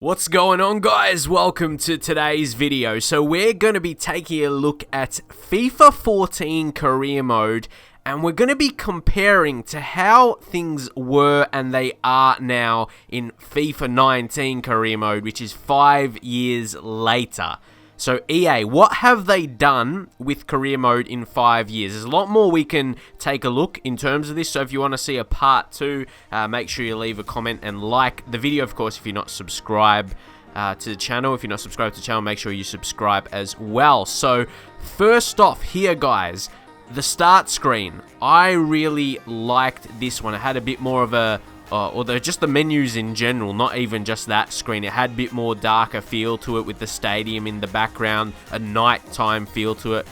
What's going on, guys? Welcome to today's video. So we're going to be taking a look at FIFA 14 career mode, and we're going to be comparing to how things were and they are now in FIFA 19 career mode, which is 5 years later. So EA, what have they done with career mode in 5 years? There's a lot more we can take a look in terms of this. So if you want to see a part 2, make sure you leave a comment and like the video. Of course, if you're not subscribed to the channel, make sure you subscribe as well. So first off here, guys, the start screen. I really liked this one. It had a bit more of a although just the menus in general, not even just that screen, it had a bit more darker feel to it with the stadium in the background, a nighttime feel to it.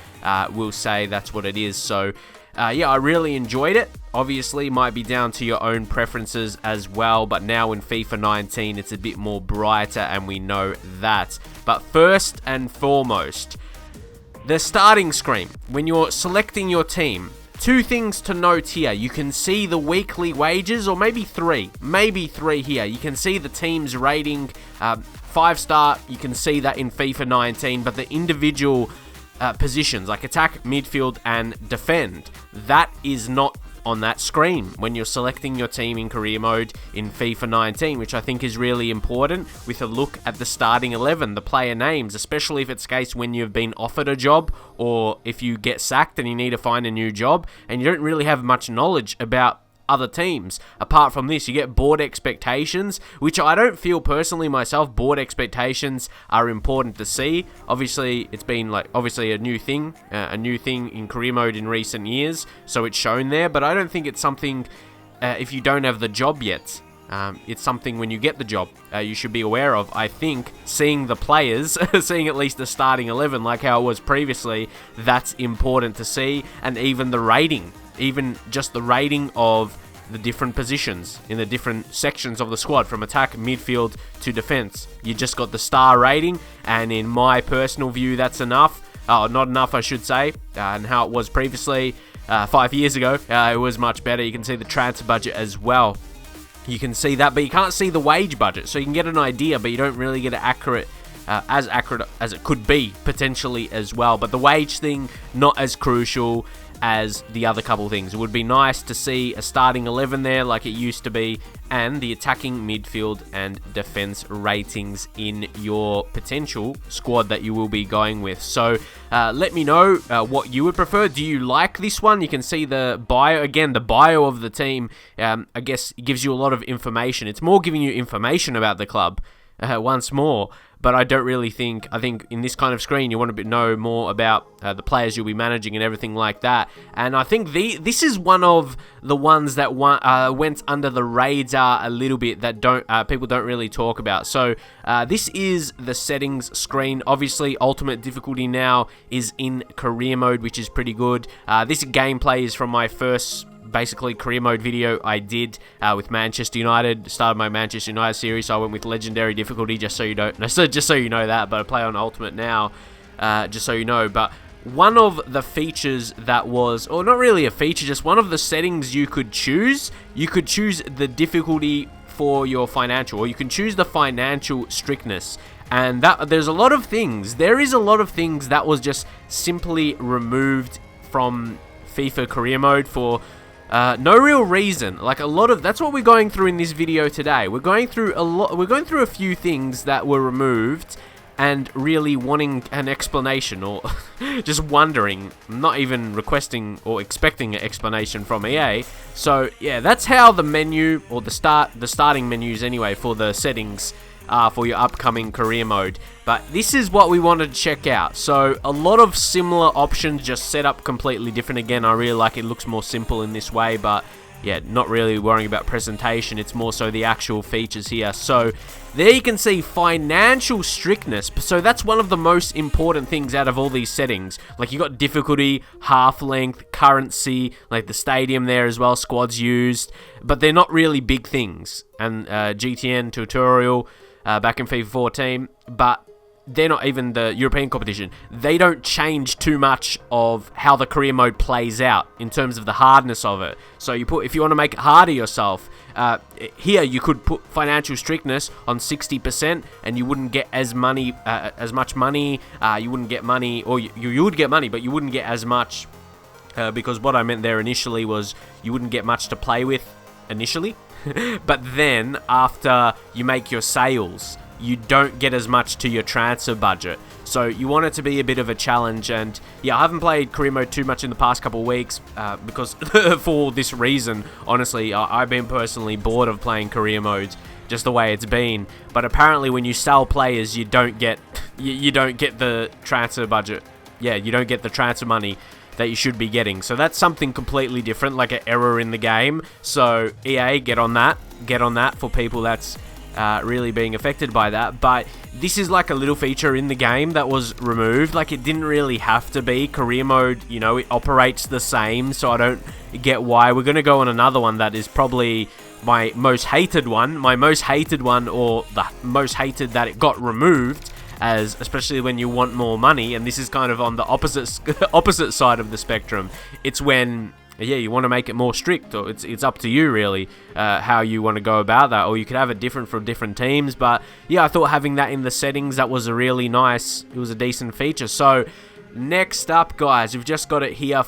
We'll say that's what it is. So yeah, I really enjoyed it. Obviously, might be down to your own preferences as well, but now in FIFA 19, it's a bit more brighter, and we know that. But first and foremost, the starting screen. When you're selecting your team, two things to note here. You can see the weekly wages, or maybe three here. You can see the team's rating, 5-star. You can see that in FIFA 19, but the individual positions like attack, midfield, and defend, that is not on that screen when you're selecting your team in career mode in FIFA 19, which I think is really important, with a look at the starting 11, the player names, especially if it's the case when you've been offered a job, or if you get sacked and you need to find a new job and you don't really have much knowledge about other teams. Apart from this, you get board expectations, which I don't feel personally myself. Board expectations are important to see. Obviously, it's been obviously a new thing in career mode in recent years, so it's shown there. But I don't think it's something if you don't have the job yet. It's something when you get the job you should be aware of. I think seeing the players, seeing at least the starting 11 like how it was previously, that's important to see, and even the rating. Even just the rating of the different positions in the different sections of the squad, from attack, midfield to defense. You just got the star rating, and in my personal view, that's enough. Not enough, I should say, and how it was previously 5 years ago, it was much better. You can see the transfer budget as well. You can see that, but you can't see the wage budget, so you can get an idea, but you don't really get it as accurate as it could be, potentially, as well. But the wage thing, not as crucial as the other couple things. It would be nice to see a starting 11 there like it used to be, and the attacking, midfield, and defense ratings in your potential squad that you will be going with. So let me know what you would prefer. Do you like this one? You can see the bio. Again, the bio of the team, I guess, gives you a lot of information. It's more giving you information about the club once more. But I don't really think, I think in this kind of screen, you want to know more about the players you'll be managing and everything like that. And I think this is one of the ones that went under the radar a little bit, that people don't really talk about. So this is the settings screen. Obviously, ultimate difficulty now is in career mode, which is pretty good. This gameplay is from my first basically career mode video I did with Manchester United. Started my Manchester United series, so I went with legendary difficulty, just so you know that. But I play on ultimate now, just so you know. But one of the features that was, or not really a feature, just one of the settings you could choose the difficulty for your financial, or you can choose the financial strictness. And there is a lot of things that was just simply removed from FIFA career mode for no real reason. Like, that's what we're going through in this video today. We're going through a few things that were removed, and really wanting an explanation, or just wondering, not even requesting or expecting an explanation from EA. So yeah, that's how the menu, or the starting menus anyway, for the settings for your upcoming career mode. But this is what we wanted to check out. So a lot of similar options, just set up completely different. Again, I really like it. Looks more simple in this way, but yeah, not really worrying about presentation. It's more so the actual features here. So there you can see financial strictness. So that's one of the most important things out of all these settings. Like, you got difficulty, half length, currency, like the stadium there as well, squads used, but they're not really big things. And GTN tutorial back in FIFA 14, but they're not even the European competition. They don't change too much of how the career mode plays out in terms of the hardness of it. So if you want to make it harder yourself, here you could put financial strictness on 60%, and you wouldn't get as much money. You wouldn't get money, or you would get money, but you wouldn't get as much. Because what I meant there initially was you wouldn't get much to play with initially. But then, after you make your sales, you don't get as much to your transfer budget. So you want it to be a bit of a challenge. And yeah, I haven't played career mode too much in the past couple of weeks because for this reason, honestly, I've been personally bored of playing career modes just the way it's been. But apparently when you sell players, you don't get the transfer budget. Yeah, you don't get the transfer money that you should be getting. So that's something completely different, like an error in the game. So EA, get on that for people that's really being affected by that. But this is like a little feature in the game that was removed. Like, it didn't really have to be. Career mode, you know, it operates the same, so I don't get why. We're gonna go on another one that is probably my most hated one, or the most hated that it got removed, as especially when you want more money. And this is kind of on the opposite side of the spectrum. It's when, yeah, you want to make it more strict, or it's up to you really how you want to go about that, or you could have it different for different teams. But yeah, I thought having that in the settings, that was a really nice, it was a decent feature. So next up, guys, we've just got it here on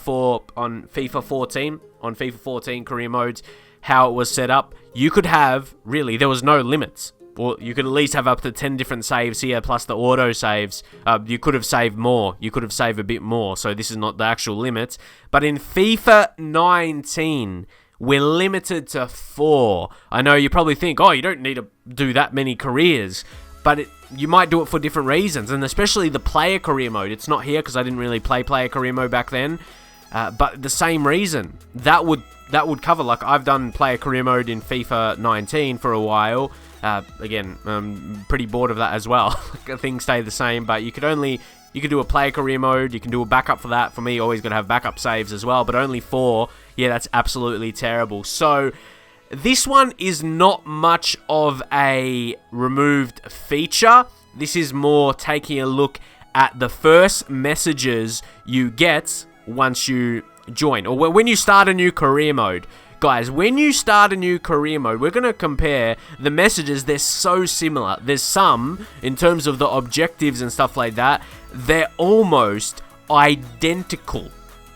FIFA 14 career modes, how it was set up. You could have, really, there was no limits. Well, you could at least have up to 10 different saves here, plus the auto saves. You could have saved more. You could have saved a bit more. So this is not the actual limits. But in FIFA 19, we're limited to 4. I know you probably think, oh, you don't need to do that many careers. But you might do it for different reasons. And especially the player career mode. It's not here because I didn't really play player career mode back then. But the same reason. That would cover, like, I've done player career mode in FIFA 19 for a while. Again, I'm pretty bored of that as well. Things stay the same, but you could do a player career mode, you can do a backup for that. For me, always got to have backup saves as well, but only 4. Yeah, that's absolutely terrible. So this one is not much of a removed feature. This is more taking a look at the first messages you get once you join, or when you start a new career mode. Guys, when you start a new career mode, we're going to compare the messages. They're so similar. There's some, in terms of the objectives and stuff like that, they're almost identical.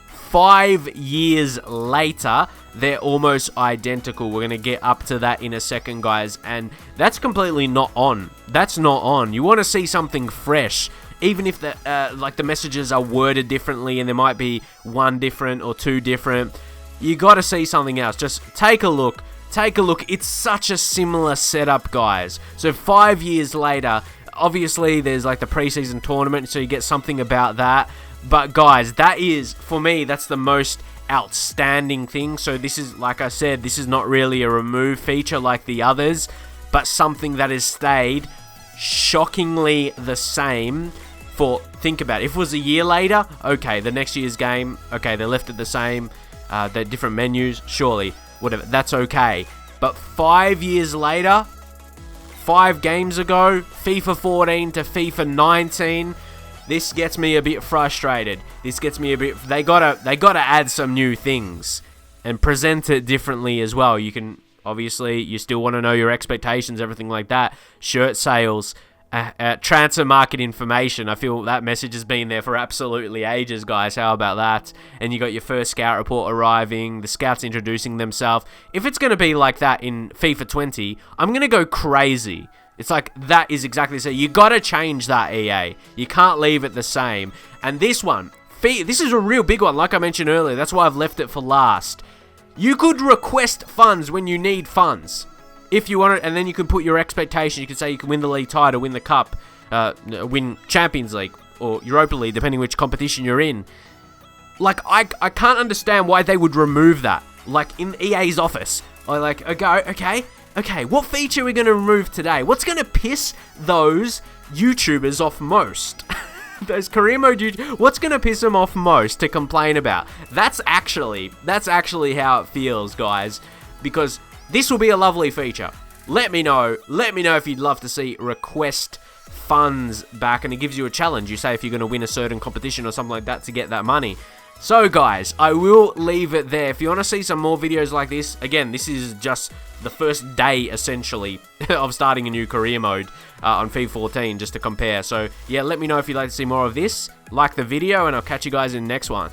5 years later, they're almost identical. We're going to get up to that in a second, guys. And that's completely not on. That's not on. You want to see something fresh. Even if the messages are worded differently and there might be 1 different or 2 different, you got to see something else. Just take a look. Take a look. It's such a similar setup, guys. So 5 years later, obviously there's like the preseason tournament, so you get something about that. But guys, that is, for me, that's the most outstanding thing. So this is, like I said, this is not really a remove feature like the others, but something that has stayed shockingly the same. Think about it. If it was a year later, okay, the next year's game, okay, they left it the same. They're different menus, surely, whatever, that's okay. But 5 years later, 5 games ago, FIFA 14 to FIFA 19, this gets me a bit frustrated. This gets me a bit, they gotta add some new things and present it differently as well. You can, obviously, you still want to know your expectations, everything like that. Shirt sales, transfer market information. I feel that message has been there for absolutely ages, guys. How about that? And you got your first scout report arriving, the scouts introducing themselves. If it's going to be like that in FIFA 20, I'm going to go crazy. It's like, that is exactly so. You got to change that, EA. You can't leave it the same. And this one, this is a real big one, like I mentioned earlier. That's why I've left it for last. You could request funds when you need funds. If you want it, and then you can put your expectation. You can say you can win the league title, win the cup, win Champions League or Europa League, depending which competition you're in. Like, I can't understand why they would remove that. Like, in EA's office. Or like, okay, what feature are we going to remove today? What's going to piss those YouTubers off most? Those career mode YouTubers, what's going to piss them off most to complain about? That's actually how it feels, guys. Because this will be a lovely feature. let me know. Let me know if you'd love to see request funds back, and it gives you a challenge. You say if you're going to win a certain competition or something like that to get that money. So guys, I will leave it there. If you want to see some more videos like this, again, this is just the first day, essentially, of starting a new career mode on FIFA 14, just to compare. So yeah, let me know if you'd like to see more of this. Like the video, and I'll catch you guys in the next one.